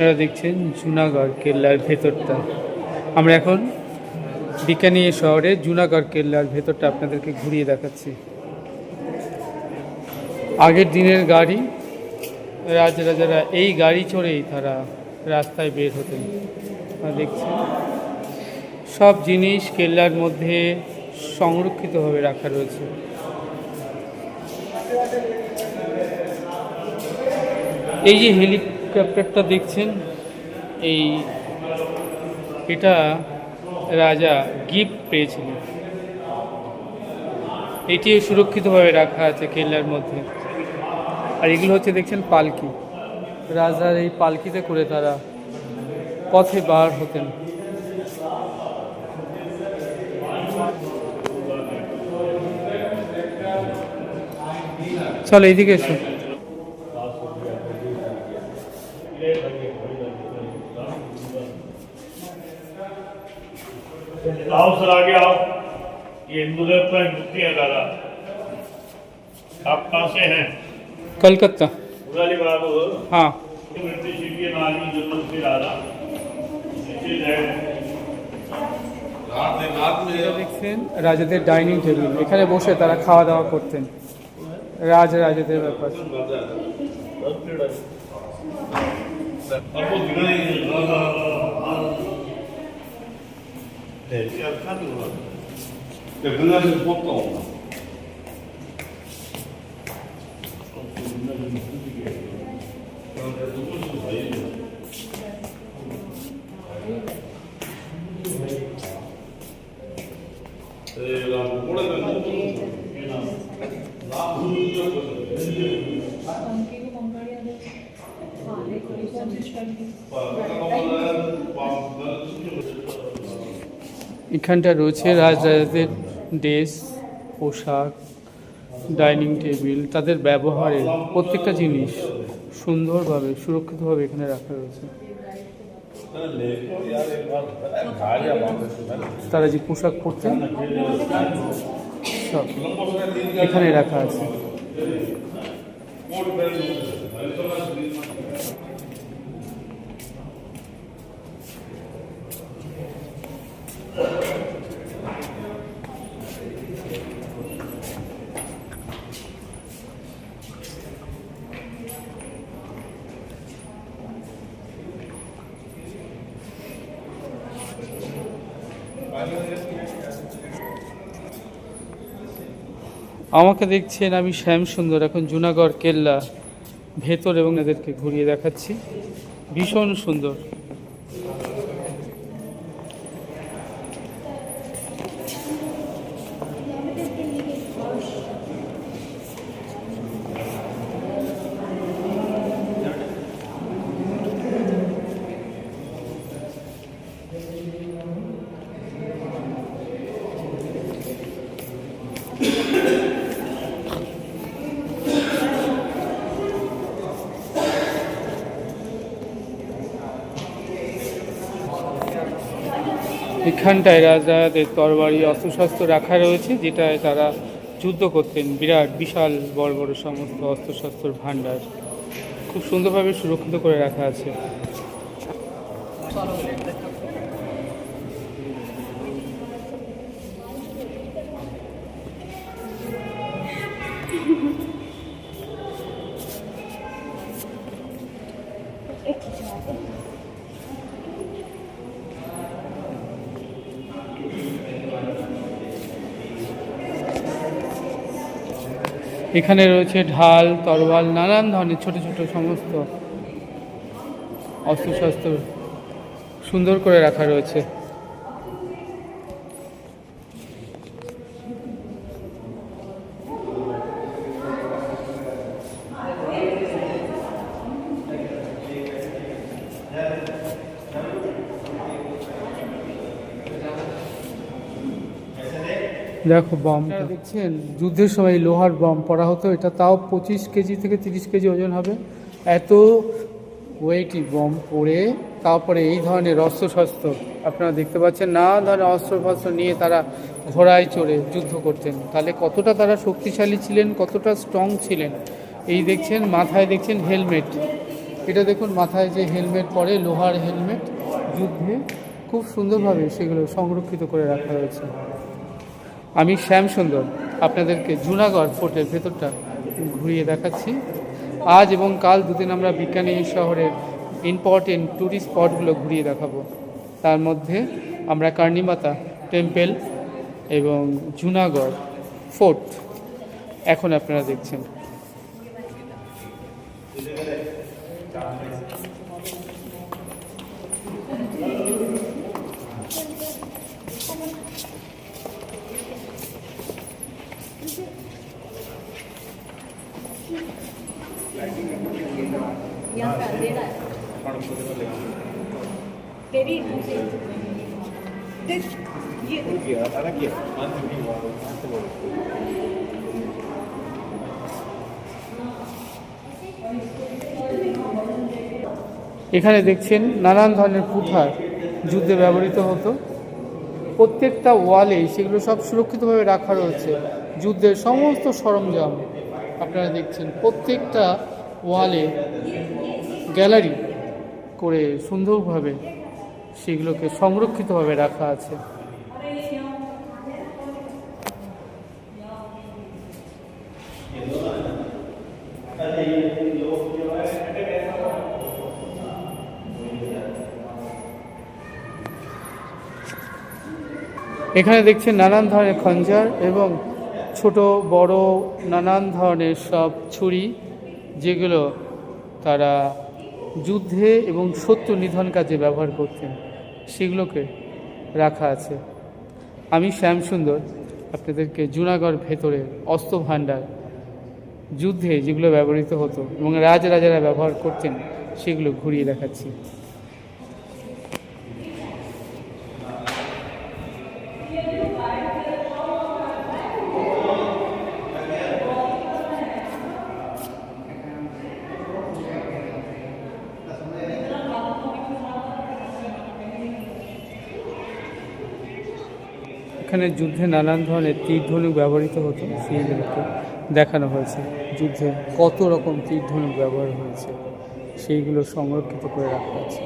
আপনারা দেখছেন জুনাগড় কেল্লার ভেতরটা। আমরা এখন বিকানির শহরে জুনাগড় কেল্লার ভেতরটা আপনাদেরকে ঘুরিয়ে দেখাচ্ছি। আগের দিনের গাড়ি, রাজারা এই গাড়ি চড়েই তারা রাস্তায় বের হতেন। দেখছেন সব জিনিস কেল্লার মধ্যে সংরক্ষিতভাবে রাখা রয়েছে। এই যে হেলিকপ্টারটা দেখছেন, এটা রাজা গিফট পেয়েছিলেন। এটিও সুরক্ষিতভাবে রাখা আছে কেল্লার মধ্যে। আর এগুলো হচ্ছে দেখছেন পালকি, রাজার এই পালকিতে করে তারা পথে বার হতেন। চল এইদিকে এসো। आओ सर, आगे आओ। ये इंदुलेव का मूर्ति है दादा। आप कहाँ से हैं? कलकत्ता। उगाली बाबू। हाँ। ब्रिटिश इंडियन आर्मी जनरल से दादा। দেখছেন রাজাদের ডাইনিং টেবিল, এখানে বসে তারা খাওয়া দাওয়া করতেন। রাজাদের ব্যাপার। এখানটা রয়েছে রাজাদের ড্রেস, পোশাক, ডাইনিং টেবিল, তাদের ব্যবহারের প্রত্যেকটা জিনিস সুন্দরভাবে সুরক্ষিতভাবে এখানে রাখা রয়েছে। তারা যে পোশাক পরতেন সব এখানে রাখা আছে। আমাকে দেখছেন, আমি শ্যাম সুন্দর এখন জুনাগড় কেল্লা ভেতর এবং এদেরকে ঘুরিয়ে দেখাচ্ছি। ভীষণ সুন্দর। এখানটায় রাজাদের তরবারি অস্ত্রশস্ত্র রাখা রয়েছে, যেটায় তারা যুদ্ধ করতেন। বিরাট বিশাল বড় বড় সমস্ত অস্ত্রশস্ত্রের ভাণ্ডার খুব সুন্দরভাবে সুরক্ষিত করে রাখা আছে। এখানে রয়েছে ঢাল, তরোয়াল, নানান ধরনের ছোট ছোট সমস্ত অস্ত্রশস্ত্র সুন্দর করে রাখা রয়েছে। দেখো বম দেখছেন, যুদ্ধের সময় লোহার বম পড়া হতো, এটা তাও 25 কেজি থেকে 30 কেজি ওজন হবে। এত ওয়েটই বম পড়ে তারপরে এই ধরনের অস্ত্রশস্ত্র আপনারা দেখতে পাচ্ছেন, না ধরনের অস্ত্রশস্ত্র নিয়ে তারা ঘোড়ায় চড়ে যুদ্ধ করতেন। তাহলে কতটা তারা শক্তিশালী ছিলেন, কতটা স্ট্রং ছিলেন। এই দেখছেন মাথায় দেখছেন হেলমেট, এটা দেখুন মাথায় যে হেলমেট পরে, লোহার হেলমেট, যুদ্ধে খুব সুন্দরভাবে সেগুলো সংরক্ষিত করে রাখা হয়েছে। আমি শ্যামসুন্দর আপনাদেরকে জুনাগড় ফোর্টের ভেতরটা ঘুরিয়ে দেখাচ্ছি। আজ এবং কাল দুদিন আমরা বিজ্ঞানী শহরের ইম্পর্টেন্ট ট্যুরিস্ট স্পটগুলো ঘুরিয়ে দেখাবো। তার মধ্যে আমরা কার্নিমাতা টেম্পল এবং জুনাগড় ফোর্ট এখন আপনারা দেখছেন। এখানে দেখছেন নানান ধরনের কুঠার যুদ্ধে ব্যবহৃত হতো। প্রত্যেকটা ওয়ালে সেগুলো সব সুরক্ষিতভাবে রাখা রয়েছে। যুদ্ধের সমস্ত সরঞ্জাম আপনারা দেখছেন প্রত্যেকটা ওয়ালে গ্যালারি করে সুন্দরভাবে সেগুলোকে সংরক্ষিতভাবে রাখা আছে। এখানে দেখছেন নানান ধরনের খঞ্জার এবং ছোট বড় নানান ধরনের সব ছুরি, যেগুলো তারা যুদ্ধে এবং শত্রু নিধন কাজে ব্যবহার করতেন, সেগুলোকে রাখা আছে। আমি শ্যামসুন্দর আপনাদেরকে জুনাগড় ভেতরে অস্ত্র ভাণ্ডার, যুদ্ধে যেগুলো ব্যবহৃত হতো এবং রাজরাজারা ব্যবহার করতেন সেগুলো ঘুরিয়ে দেখাচ্ছি। এখানে যুদ্ধে নানান ধরনের তীর ধনুক ব্যবহৃত হতো, সেইগুলোকে দেখানো হয়েছে। যুদ্ধে কত রকম তীর ধনুক ব্যবহার হয়েছে সেইগুলো সংরক্ষিত করে রাখা আছে।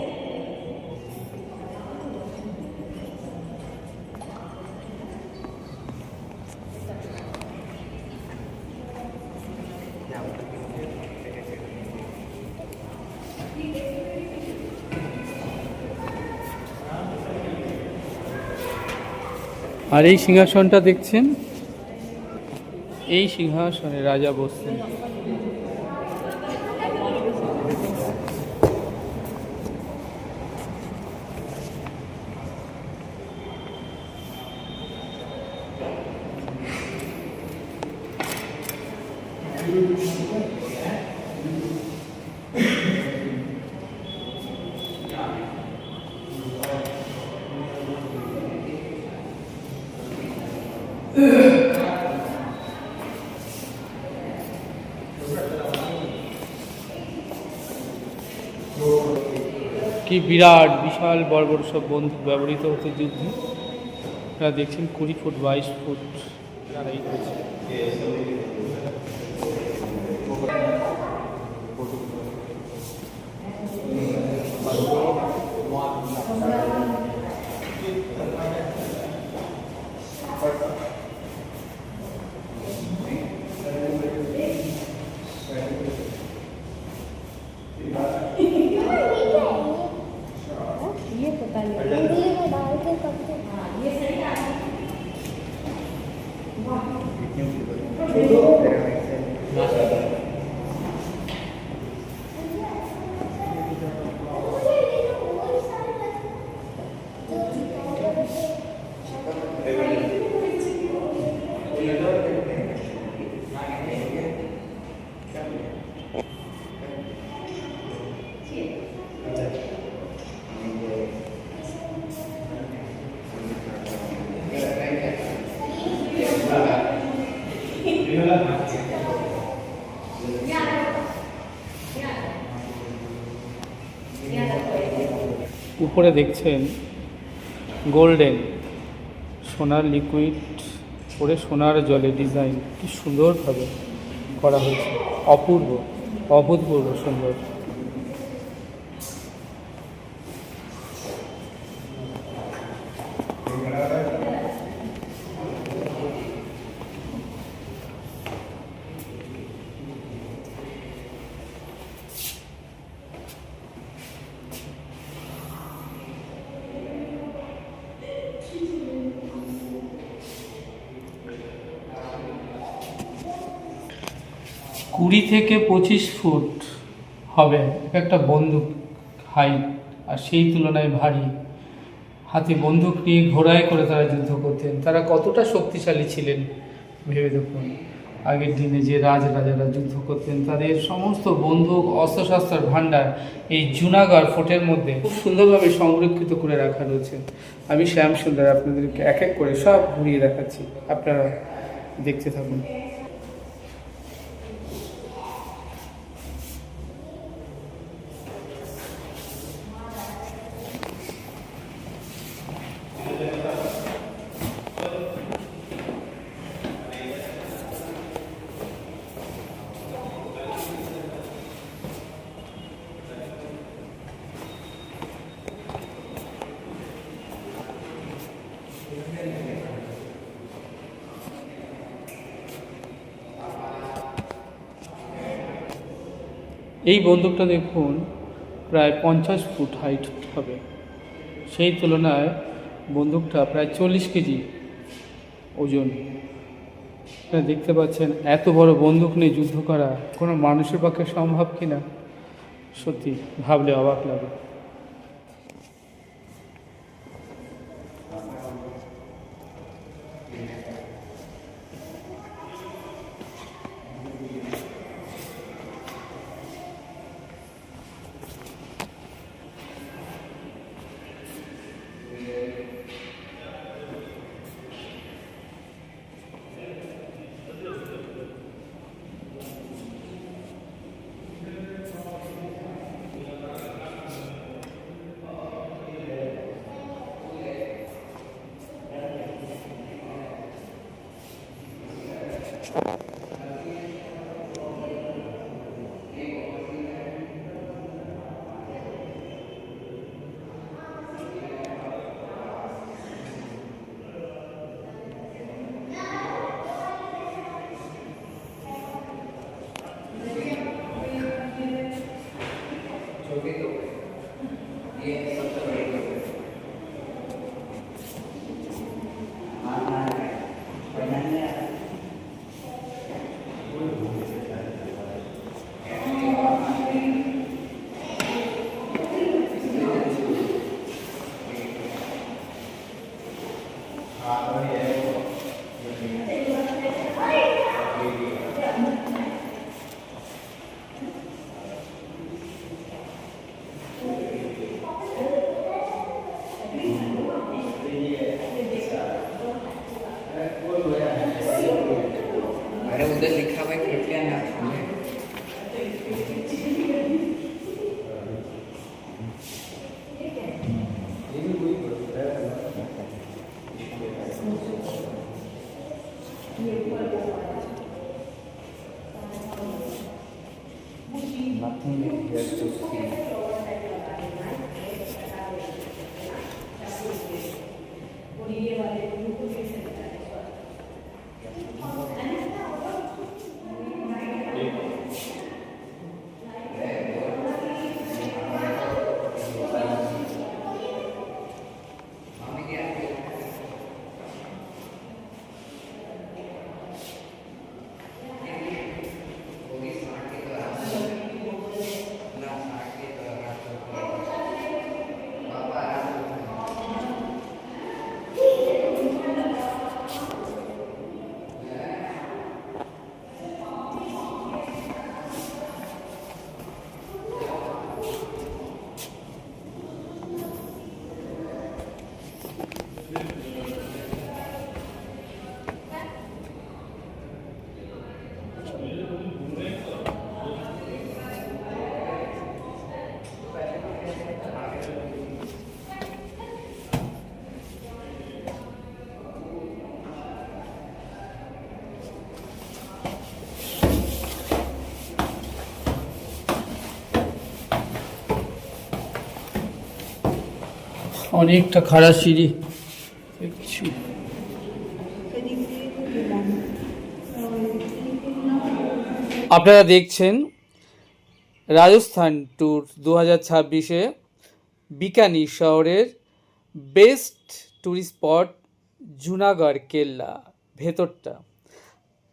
আর এই সিংহাসনটা দেখছেন, এই সিংহাসনে রাজা বসতেন। কি বিরাট বিশাল বড় বড় সব বন্দুক ব্যবহৃত হতো যুদ্ধে। আপনারা দেখছেন 20 ফুট 22 ফুট হাইট হয়েছে। উপরে দেখছেন গোল্ডেন সোনার লিকুইড করে সোনার জলে ডিজাইন কি সুন্দরভাবে করা হয়েছে, অপূর্ব, অভূতপূর্ব সুন্দর। 20 থেকে 25 ফুট হবে একটা বন্দুক হাইট, আর সেই তুলনায় ভারী। হাতে বন্দুক নিয়ে ঘোড়ায় করে তারা যুদ্ধ করতেন। তারা কতটা শক্তিশালী ছিলেন ভেবে দেখুন। আগের দিনে যে রাজারা যুদ্ধ করতেন, তাদের সমস্ত বন্দুক অস্ত্রশস্ত্রের ভাণ্ডার এই জুনাগড় ফোর্টের মধ্যে খুব সুন্দরভাবে সংরক্ষিত করে রাখা রয়েছে। আমি শ্যাম সুন্দর আপনাদেরকে এক এক করে সব ঘুরিয়ে দেখাচ্ছি, আপনারা দেখতে থাকুন। এই বন্দুকটা দেখুন প্রায় 50 ফুট হাইট হবে, সেই তুলনায় বন্দুকটা প্রায় 40 কেজি ওজন। আপনারা দেখতে পাচ্ছেন এত বড় বন্দুক নিয়ে যুদ্ধ করা কোনো মানুষের পক্ষে সম্ভব কিনা, সত্যি ভাবলে অবাক লাগে। अरे उधर लिखा हुआ है कृपया ना छूएं। Nothing here to see. অনেকটা খাড়া সিঁড়ি দেখছি। আপনারা দেখছেন রাজস্থান ট্যুর 2026-এ বিকানির শহরের বেস্ট ট্যুরিস্ট স্পট জুনাগড় কেল্লা ভেতরটা।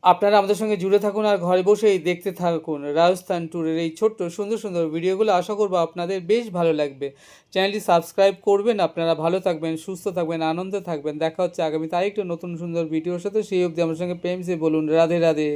আপনারা আমাদের সঙ্গে জুড়ে থাকুন আর ঘরে বসেই দেখতে থাকুন রাজস্থান ট্যুরের এই ছোট্ট সুন্দর সুন্দর ভিডিওগুলো। আশা করবো আপনাদের বেশ ভালো লাগবে। চ্যানেলটি সাবস্ক্রাইব করবেন। আপনারা ভালো থাকবেন, সুস্থ থাকবেন, আনন্দে থাকবেন। দেখা হচ্ছে আগামীতে আরেকটু নতুন সুন্দর ভিডিওর সাথে। সেই অবধি আমার সঙ্গে প্রেম সে বলুন রাধে রাধে।